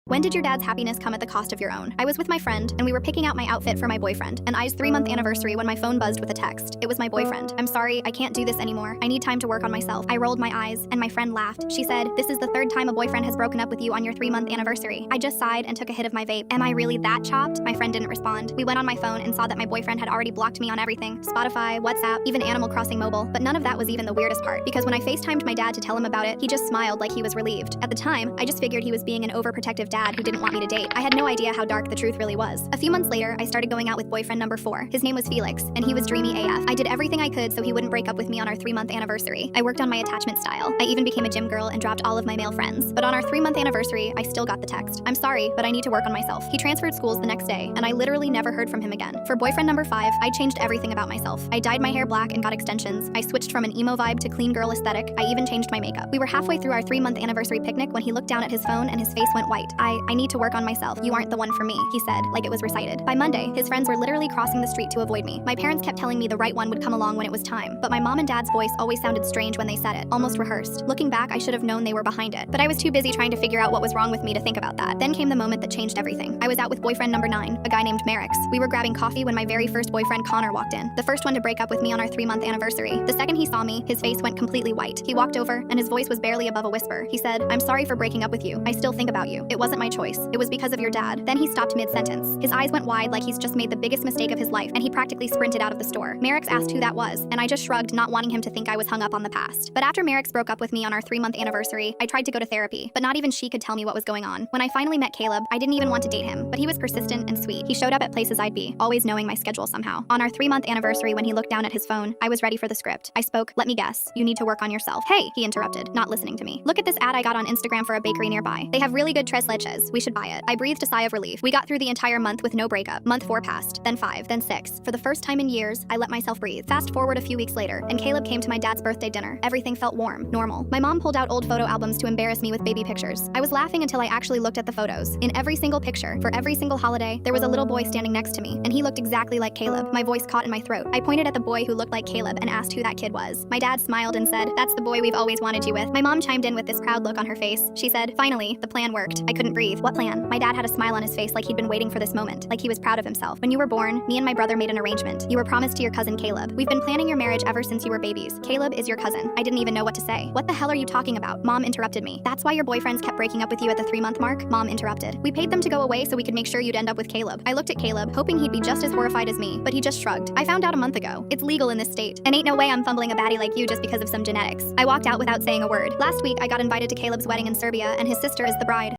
When did your dad's happiness come at the cost of your own? I was with my friend, and we were picking out my outfit for my boyfriend, and I's 3-month anniversary when my phone buzzed with a text. It was my boyfriend. I'm sorry, I can't do this anymore. I need time to work on myself. I rolled my eyes, and my friend laughed. She said, "This is the third time a boyfriend has broken up with you on your 3-month anniversary." I just sighed and took a hit of my vape. Am I really that chopped? My friend didn't respond. We went on my phone and saw that my boyfriend had already blocked me on everything. Spotify, WhatsApp, even Animal Crossing Mobile. But none of that was even the weirdest part, because when I FaceTimed my dad to tell him about it, he just smiled like he was relieved. At the time, I just figured he was being an overprotective dad who didn't want me to date. I had no idea how dark the truth really was. A few months later, I started going out with boyfriend number 4. His name was Felix, and he was dreamy AF. I did everything I could so he wouldn't break up with me on our 3-month anniversary. I worked on my attachment style. I even became a gym girl and dropped all of my male friends. But on our 3-month anniversary, I still got the text. "I'm sorry, but I need to work on myself." He transferred schools the next day, and I literally never heard from him again. For boyfriend number 5, I changed everything about myself. I dyed my hair black and got extensions. I switched from an emo vibe to clean girl aesthetic. I even changed my makeup. We were halfway through our 3-month anniversary picnic when he looked down at his phone and his face went white. I need to work on myself. You aren't the one for me," he said, like it was recited. By Monday, his friends were literally crossing the street to avoid me. My parents kept telling me the right one would come along when it was time, but my mom and dad's voice always sounded strange when they said it, almost rehearsed. Looking back, I should have known they were behind it, but I was too busy trying to figure out what was wrong with me to think about that. Then came the moment that changed everything. I was out with boyfriend number 9, a guy named Merrick. We were grabbing coffee when my very first boyfriend Connor walked in, the first one to break up with me on our 3-month anniversary. The second he saw me, his face went completely white. He walked over, and his voice was barely above a whisper. He said, "I'm sorry for breaking up with you. I still think about you. It wasn't my choice. It was because of your dad." Then he stopped mid-sentence. His eyes went wide like he's just made the biggest mistake of his life, and he practically sprinted out of the store. Merrick asked who that was, and I just shrugged, not wanting him to think I was hung up on the past. But after Merrick broke up with me on our 3-month anniversary, I tried to go to therapy, but not even she could tell me what was going on. When I finally met Caleb, I didn't even want to date him, but he was persistent and sweet. He showed up at places I'd be, always knowing my schedule somehow. On our 3-month anniversary, when he looked down at his phone, I was ready for the script. I spoke, "Let me guess. You need to work on yourself." "Hey," he interrupted, not listening to me. "Look at this ad I got on Instagram for a bakery nearby. They have really good tres leches. We should buy it." I breathed a sigh of relief. We got through the entire month with no breakup. Month 4 passed, then 5, then 6. For the first time in years, I let myself breathe. Fast forward a few weeks later, and Caleb came to my dad's birthday dinner. Everything felt warm, normal. My mom pulled out old photo albums to embarrass me with baby pictures. I was laughing until I actually looked at the photos. In every single picture, for every single holiday, there was a little boy standing next to me, and he looked exactly like Caleb. My voice caught in my throat. I pointed at the boy who looked like Caleb and asked who that kid was. My dad smiled and said, "That's the boy we've always wanted you with." My mom chimed in with this proud look on her face. She said, "Finally, the plan worked." I couldn't breathe. What plan? My dad had a smile on his face like he'd been waiting for this moment, like he was proud of himself. "When you were born, me and my brother made an arrangement. You were promised to your cousin Caleb. We've been planning your marriage ever since you were babies. Caleb is your cousin." I didn't even know what to say. "What the hell are you talking about?" Mom interrupted me. "That's why your boyfriends kept breaking up with you at the 3-month mark?" Mom interrupted. "We paid them to go away so we could make sure you'd end up with Caleb." I looked at Caleb, hoping he'd be just as horrified as me, but he just shrugged. "I found out a month ago. It's legal in this state, and ain't no way I'm fumbling a baddie like you just because of some genetics." I walked out without saying a word. Last week, I got invited to Caleb's wedding in Serbia, and his sister is the bride.